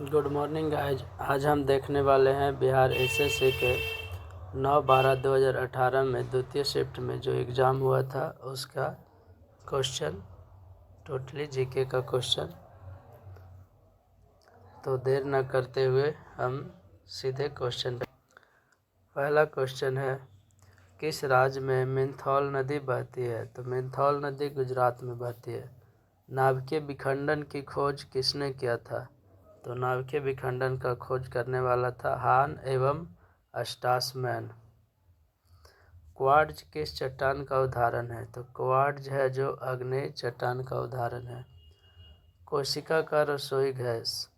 Good morning guys. आज हम देखने वाले हैं बिहार एसएससी के 9/12/2018 में द्वितीय शिफ्ट में जो एग्ज़ाम हुआ था उसका क्वेश्चन, टोटली जीके का क्वेश्चन। तो देर न करते हुए हम सीधे क्वेश्चन पे। पहला क्वेश्चन है, किस राज्य में मिंथौल नदी बहती है? तो मिंथौल नदी गुजरात में बहती है। नाभिकीय विखंडन की खोज किसने किया था? तो नाभिकीय विखंडन का खोज करने वाला था हान एवं स्टासमैन। क्वार्ट्ज किस चट्टान का उदाहरण है? तो क्वार्ट्ज है जो आग्नेय चट्टान का उदाहरण है। कोशिका का रसोई गैस,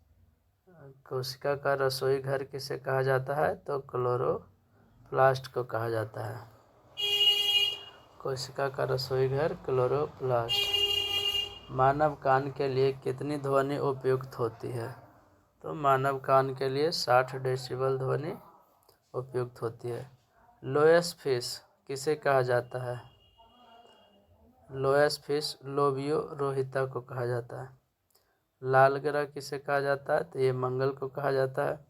कोशिका का रसोई घर किसे कहा जाता है? तो क्लोरोप्लास्ट को कहा जाता है। कोशिका का रसोई घर क्लोरोप्लास्ट। मानव कान के लिए कितनी ध्वनि उपयुक्त होती है? तो मानव कान के लिए 60 डेसिबल ध्वनि उपयुक्त होती है। लोएस फिश किसे कहा जाता है? लोएस फिश लोबियो रोहिता को कहा जाता है। लाल ग्रह किसे कहा जाता है? तो ये मंगल को कहा जाता है।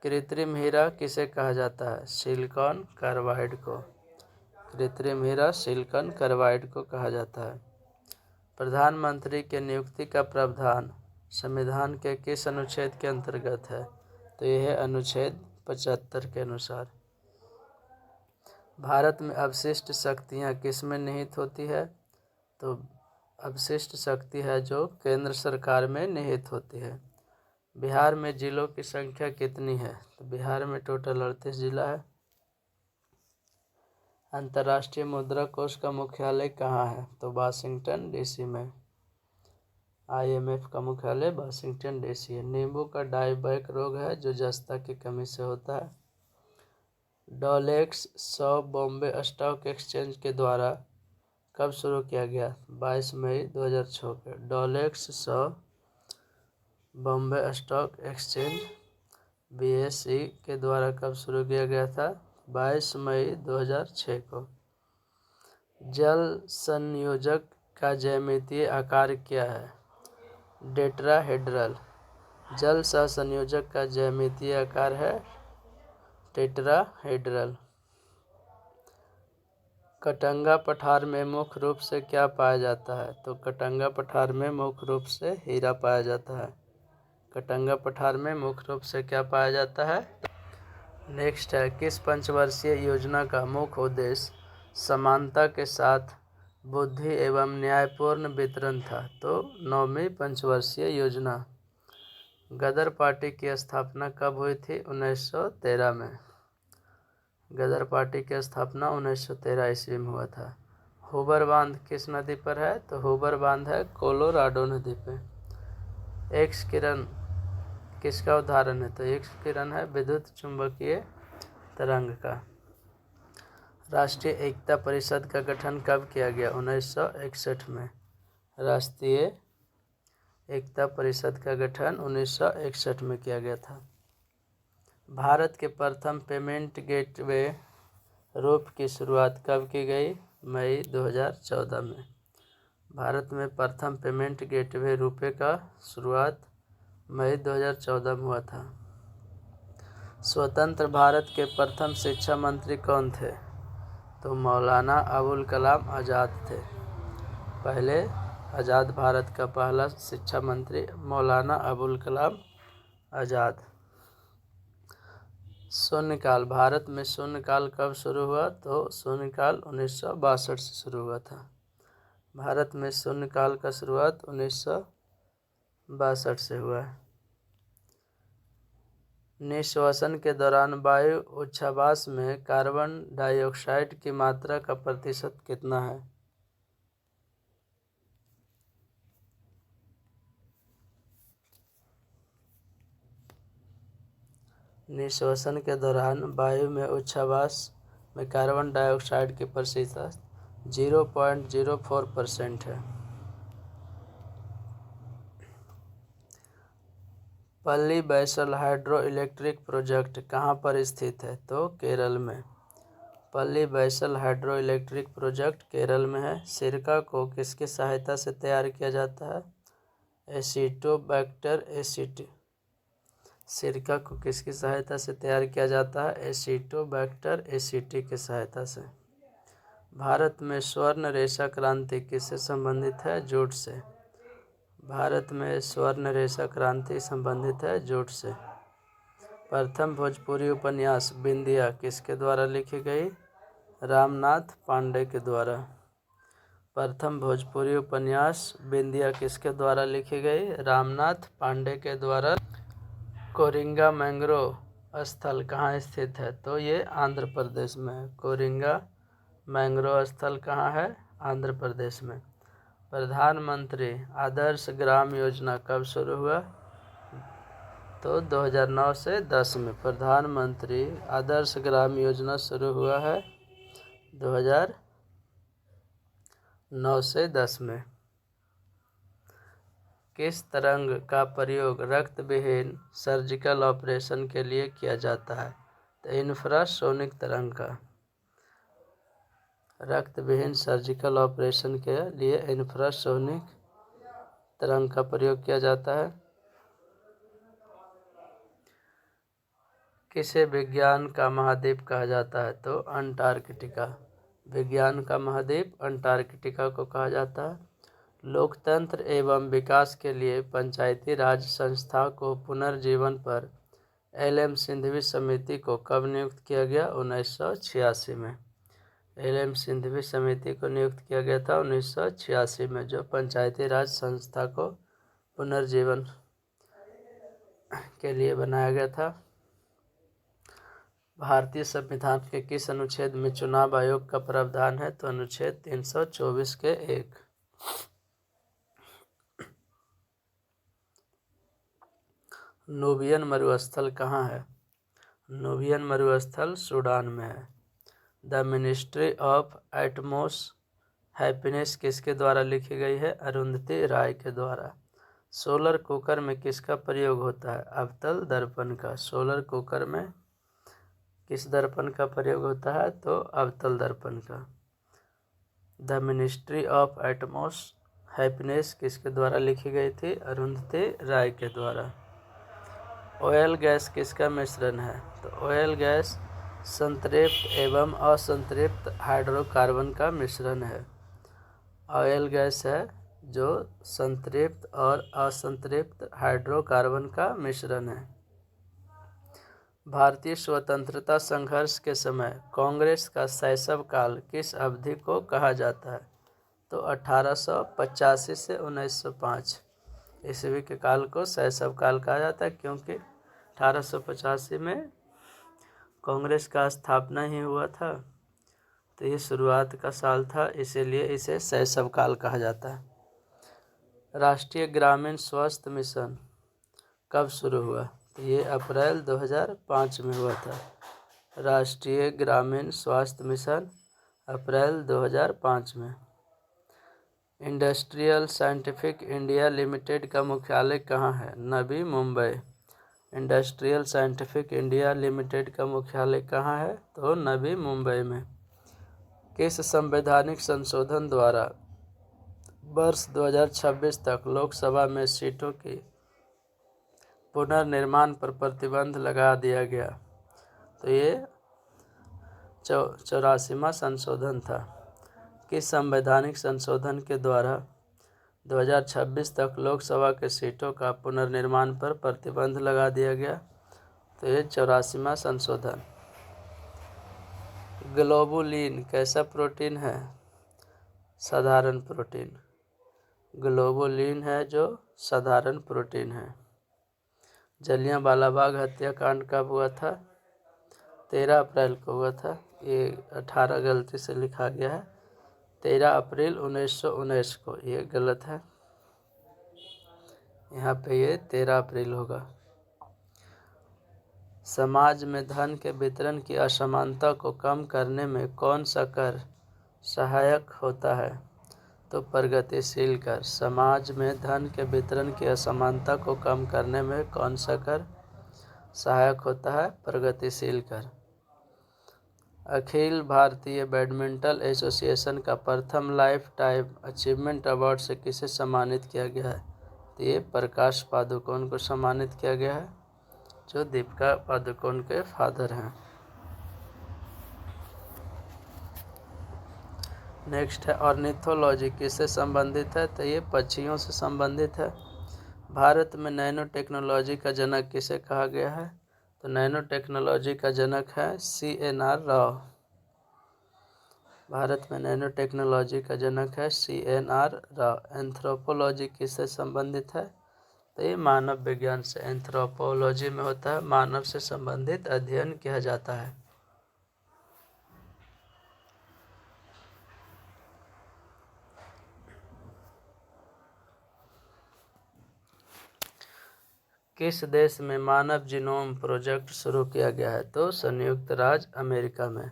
कृत्रिम हीरा किसे कहा जाता है? सिलिकॉन कार्बाइड को। कृत्रिम हीरा सिलिकॉन कार्बाइड को कहा जाता है। प्रधानमंत्री के नियुक्ति का प्रावधान संविधान के किस अनुच्छेद के अंतर्गत है? तो यह है अनुच्छेद 75 के अनुसार। भारत में अवशिष्ट शक्तियाँ किस में निहित होती है? तो अवशिष्ट शक्ति है जो केंद्र सरकार में निहित होती है। बिहार में जिलों की संख्या कितनी है? तो बिहार में टोटल 38 जिला है। अंतर्राष्ट्रीय मुद्रा कोष का मुख्यालय कहाँ है? तो वाशिंगटन डीसी में। IMF का मुख्यालय वाशिंगटन डीसी है। नींबू का डायबैक रोग है जो जस्ता की कमी से होता है। डॉलेक्स 100 बॉम्बे स्टॉक एक्सचेंज के द्वारा कब शुरू किया गया? 22 मई 2006 के। डॉलेक्स 100 बॉम्बे स्टॉक एक्सचेंज BSE के द्वारा कब शुरू किया गया था? 22 मई 2006 को। जल संयोजक का ज्यामितीय आकार क्या है? टेट्राहेड्रल। जल सहसंयोजक का ज्यामितीय आकार है टेट्राहेड्रल। कटंगा पठार में मुख्य रूप से क्या पाया जाता है? तो कटंगा पठार में मुख्य रूप से हीरा पाया जाता है। कटंगा पठार में मुख्य रूप से क्या पाया जाता है? नेक्स्ट है, किस पंचवर्षीय योजना का मुख्य उद्देश्य समानता के साथ बुद्धि एवं न्यायपूर्ण वितरण था? तो 9वीं पंचवर्षीय योजना। गदर पार्टी की स्थापना कब हुई थी? 1913 में। गदर पार्टी की स्थापना 1913 ईस्वी में हुआ था। हुबर बांध किस नदी पर है? तो हुबर बांध है कोलोराडो नदी पे। एक्स किरण किसका उदाहरण है? तो एक्स किरण है विद्युत चुंबकीय तरंग का। राष्ट्रीय एकता परिषद का गठन कब किया गया? 1961 में। राष्ट्रीय एकता परिषद का गठन 1961 में किया गया था। भारत के प्रथम पेमेंट गेटवे रूप की शुरुआत कब की गई? मई 2014 में। भारत में प्रथम पेमेंट गेटवे रुपए का शुरुआत मई 2014 में हुआ था। स्वतंत्र भारत के प्रथम शिक्षा मंत्री कौन थे? तो मौलाना अबुल कलाम आज़ाद थे। पहले आज़ाद भारत का पहला शिक्षा मंत्री मौलाना अबुल कलाम आज़ाद। शून्यकाल, भारत में शून्यकाल कब शुरू हुआ? तो शून्यकाल 1962 से शुरू हुआ था। भारत में शून्यकाल का शुरुआत 1962 से हुआ है। निःश्वसन के दौरान वायु उच्छ्वास में कार्बन डाइऑक्साइड की मात्रा का प्रतिशत कितना है? निःश्वसन के दौरान वायु में उच्छ्वास में कार्बन डाइऑक्साइड की प्रतिशत 0.04% है। पल्ली बैसल हाइड्रो इलेक्ट्रिक प्रोजेक्ट कहाँ पर स्थित है? तो केरल में। पल्ली बैसल हाइड्रो इलेक्ट्रिक प्रोजेक्ट केरल में है। सिरका को किसकी सहायता से तैयार किया जाता है? एसिटोबैक्टर सिरका को किसकी सहायता से तैयार किया जाता है? एसिटोबैक्टर एसीटी की सहायता से। भारत में स्वर्ण रेशा क्रांति किससे संबंधित है? जूट से। भारत में स्वर्ण रेशा क्रांति संबंधित है जूट से। प्रथम भोजपुरी उपन्यास बिंदिया किसके द्वारा लिखी गई? रामनाथ पांडे के द्वारा। प्रथम भोजपुरी उपन्यास बिंदिया किसके द्वारा लिखी गई? रामनाथ पांडे के द्वारा। कोरिंगा मैंग्रोव स्थल कहाँ स्थित है? तो ये आंध्र प्रदेश में है। कोरिंगा मैंग्रोव स्थल कहाँ है? आंध्र प्रदेश में। प्रधानमंत्री आदर्श ग्राम योजना कब शुरू हुआ? तो 2009 से 10 में प्रधानमंत्री आदर्श ग्राम योजना शुरू हुआ है 2009 से 10 में। किस तरंग का प्रयोग रक्त विहीन सर्जिकल ऑपरेशन के लिए किया जाता है? तो इंफ्रासोनिक तरंग का। रक्त विहीन सर्जिकल ऑपरेशन के लिए इंफ्रासोनिक तरंग का प्रयोग किया जाता है। किसे विज्ञान का महाद्वीप कहा जाता है? तो अंटार्कटिका। विज्ञान का महाद्वीप अंटार्कटिका को कहा जाता है। लोकतंत्र एवं विकास के लिए पंचायती राज संस्था को पुनर्जीवन पर एल.एम. सिंघवी समिति को कब नियुक्त किया गया? 1986 में। एल.एम. सिंघवी समिति को नियुक्त किया गया था 1986 में, जो पंचायती राज संस्था को पुनर्जीवन के लिए बनाया गया था। भारतीय संविधान के किस अनुच्छेद में चुनाव आयोग का प्रावधान है? तो अनुच्छेद 324 के 1। नूबियन मरुस्थल कहाँ है? नूबियन मरुस्थल सूडान में है। The ministry of Atmos happiness किसके द्वारा लिखी गई है? अरुंधति राय के द्वारा। सोलर कुकर में किसका प्रयोग होता है? अवतल दर्पण का। सोलर कुकर में किस दर्पण का प्रयोग होता है? तो अवतल दर्पण का। The ministry of Atmos happiness किसके द्वारा लिखी गई थी? अरुंधति राय के द्वारा। ऑयल गैस किसका मिश्रण है? तो ऑयल गैस संतृप्त एवं असंतृप्त हाइड्रोकार्बन का मिश्रण है। ऑयल गैस है जो संतृप्त और असंतृप्त हाइड्रोकार्बन का मिश्रण है। भारतीय स्वतंत्रता संघर्ष के समय कांग्रेस का शैशव काल किस अवधि को कहा जाता है? तो 1885 से 1905 ईस्वी के काल को शैशव काल कहा जाता है, क्योंकि 1885 में कांग्रेस का स्थापना ही हुआ था, तो ये शुरुआत का साल था, इसीलिए इसे शैशव काल कहा जाता है। राष्ट्रीय ग्रामीण स्वास्थ्य मिशन कब शुरू हुआ? तो ये अप्रैल 2005 में हुआ था। राष्ट्रीय ग्रामीण स्वास्थ्य मिशन अप्रैल 2005 में। इंडस्ट्रियल साइंटिफिक इंडिया लिमिटेड का मुख्यालय कहाँ है? Navi Mumbai. Industrial scientific India limited का मुख्यालय कहाँ है? तो नवी मुंबई में। किस संवैधानिक संशोधन द्वारा वर्ष 2026 तक लोकसभा में सीटों की पुनर्निर्माण पर प्रतिबंध लगा दिया गया? तो ये 84वां संशोधन था। किस संवैधानिक संशोधन के द्वारा 2026 तक लोकसभा के सीटों का पुनर्निर्माण पर प्रतिबंध लगा दिया गया? तो ये 84वां संशोधन। ग्लोबुलिन कैसा प्रोटीन है? साधारण प्रोटीन। ग्लोबुलिन है जो साधारण प्रोटीन है। जलियांवाला बाग हत्याकांड कब हुआ था? 13 अप्रैल को हुआ था। ये 18 गलती से लिखा गया है, 13 अप्रैल 1919 को, ये गलत है, यहाँ पे ये 13 अप्रैल होगा। समाज में धन के वितरण की असमानता को कम करने में कौन सा कर सहायक होता है? तो प्रगतिशील कर। समाज में धन के वितरण की असमानता को कम करने में कौन सा कर सहायक होता है? प्रगतिशील कर। अखिल भारतीय बैडमिंटन एसोसिएशन का प्रथम लाइफ टाइम अचीवमेंट अवार्ड से किसे सम्मानित किया गया है? तो ये प्रकाश पादुकोण को सम्मानित किया गया है। जो दीपिका पादुकोण के फादर हैं। नेक्स्ट है ऑर्निथोलॉजी किससे संबंधित है, तो ये पक्षियों से संबंधित है। भारत में नैनो टेक्नोलॉजी का जनक किसे कहा गया है, तो नैनो टेक्नोलॉजी का जनक है CNR राव। भारत में नैनो टेक्नोलॉजी का जनक है CNR राव। एंथ्रोपोलॉजी किससे संबंधित है, तो ये मानव विज्ञान से, एंथ्रोपोलॉजी में होता है मानव से संबंधित अध्ययन किया जाता है। किस देश में मानव जीनोम प्रोजेक्ट शुरू किया गया है, तो संयुक्त राज्य अमेरिका में।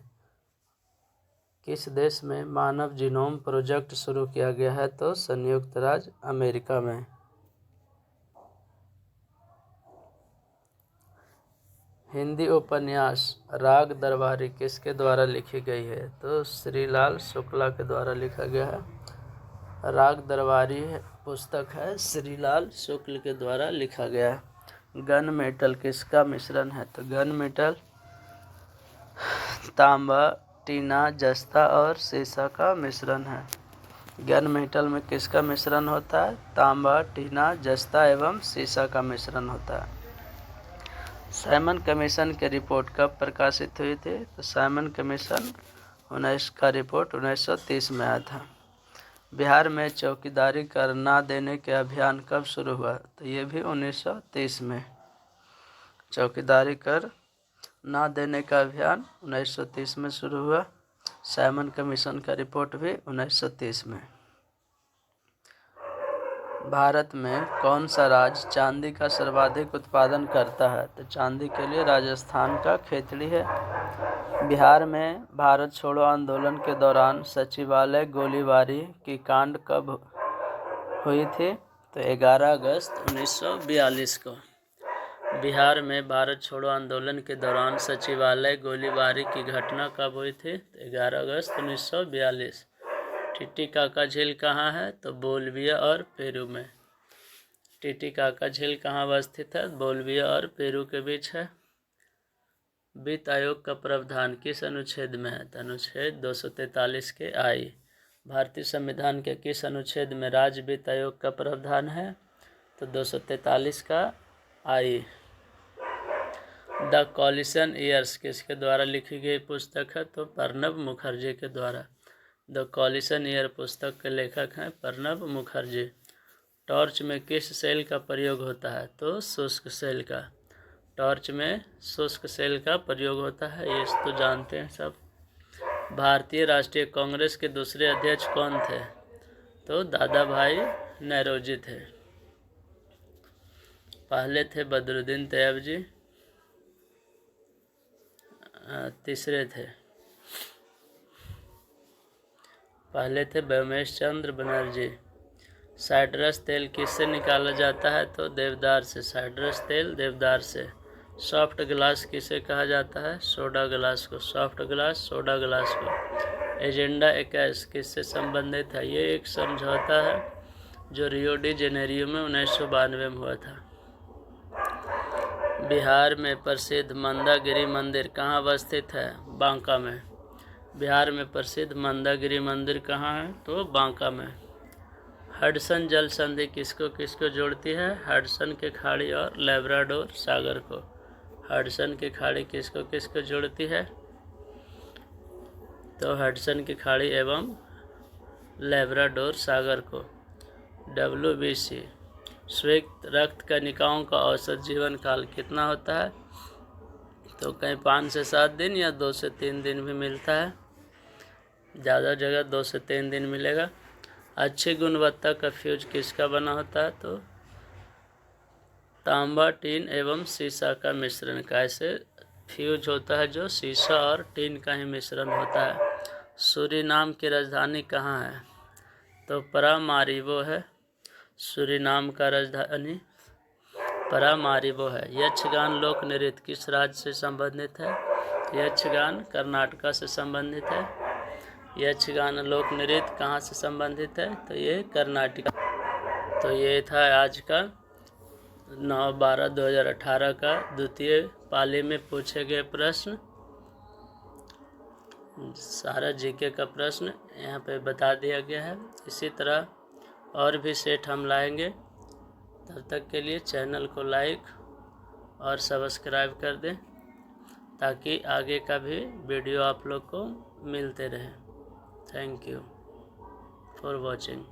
किस देश में मानव जीनोम प्रोजेक्ट शुरू किया गया है, तो संयुक्त राज्य अमेरिका में। हिंदी उपन्यास राग दरबारी किसके द्वारा लिखी गई है, तो श्रीलाल शुक्ला के द्वारा लिखा गया है। राग दरबारी पुस्तक है श्रीलाल शुक्ल के द्वारा लिखा गया है। गन मेटल किसका मिश्रण है, तो गन मेटल तांबा, टीना, जस्ता और सीसा का मिश्रण है। गन मेटल में किसका मिश्रण होता है, तांबा, टीना, जस्ता एवं सीसा का मिश्रण होता है। साइमन कमीशन की रिपोर्ट कब प्रकाशित हुई थी, तो साइमन कमीशन का रिपोर्ट 1930 में आया था। बिहार में चौकीदारी कर ना देने के अभियान कब शुरू हुआ, तो ये भी 1930 में। चौकीदारी कर ना देने का अभियान 1930 में शुरू हुआ। साइमन कमीशन का रिपोर्ट भी 1930 में। भारत में कौन सा राज्य चांदी का सर्वाधिक उत्पादन करता है, तो चांदी के लिए राजस्थान का खेतड़ी है। बिहार में भारत छोड़ो आंदोलन के दौरान सचिवालय गोलीबारी की कांड कब हुई थी, तो 11 अगस्त 1942 को। बिहार में भारत छोड़ो आंदोलन के दौरान सचिवालय गोलीबारी की घटना कब हुई थी, तो 11 अगस्त 1942। टिटिकाका झील कहाँ है, तो बोलिविया और पेरू में। टिटिकाका झील कहाँ अवस्थित है, बोलिविया और पेरू के बीच है। वित्त आयोग का प्रावधान किस अनुच्छेद में है, तो अनुच्छेद 243 के आई। भारतीय संविधान के किस अनुच्छेद में राज्य वित्त आयोग का प्रावधान है, तो 243 का आई। द कॉलिशन ईयर्स किसके द्वारा लिखी गई पुस्तक है, तो प्रणब मुखर्जी के द्वारा। द कॉलिशन ईयर पुस्तक के लेखक हैं प्रणब मुखर्जी। टॉर्च में किस सेल का प्रयोग होता है, तो शुष्क सेल का। टॉर्च में शुष्क सेल का प्रयोग होता है, ये तो जानते हैं सब। भारतीय राष्ट्रीय कांग्रेस के दूसरे अध्यक्ष कौन थे, तो दादा भाई नौरोजी थे। पहले थे बदरुद्दीन तैयब, तीसरे थे पहले थे व्योमेश चंद्र बनर्जी। साइट्रस तेल किससे निकाला जाता है, तो देवदार से। साइट्रस तेल देवदार से। सॉफ्ट ग्लास किसे कहा जाता है, सोडा ग्लास को। सॉफ्ट ग्लास, सोडा ग्लास को। एजेंडा 21 किससे संबंधित है, ये एक समझौता है जो रियो डी जेनेरियो में 1992 में हुआ था। बिहार में प्रसिद्ध मंदागिरी मंदिर कहाँ अवस्थित है, बांका में। बिहार में प्रसिद्ध मंदागिरी मंदिर कहाँ है, तो बांका में। हडसन जल संधि किसको किसको जोड़ती है, हडसन की खाड़ी और लैब्राडोर सागर को। हडसन की खाड़ी किसको किसको जोड़ती है, तो हडसन की खाड़ी एवं लैब्राडोर सागर को। WBC स्वेत रक्त कणिकाओं का औसत जीवन काल कितना होता है, तो कहीं 5 से 7 दिन या 2 से 3 दिन भी मिलता है। ज़्यादा जगह 2 से 3 दिन मिलेगा। अच्छी गुणवत्ता का फ्यूज किसका बना होता है, तो तांबा, टीन एवं सीसा का मिश्रण का। ऐसे फ्यूज होता है जो सीसा और टीन का ही मिश्रण होता है। सूरीनाम की राजधानी कहाँ है, तो परामारिबो है। सूरीनाम का राजधानी परामारिबो है। यक्षगान लोक नृत्य किस राज्य से संबंधित है, यक्षगान कर्नाटका से संबंधित है। यक्षगान लोक नृत्य कहाँ से संबंधित है, तो ये कर्नाटका। तो ये था आज का 9/12/2018 का द्वितीय पाली में पूछे गए प्रश्न, सारा जीके का प्रश्न यहाँ पे बता दिया गया है। इसी तरह और भी सेट हम लाएंगे। तब तक के लिए चैनल को लाइक और सब्सक्राइब कर दें ताकि आगे का भी वीडियो आप लोग को मिलते रहे। Thank you for watching.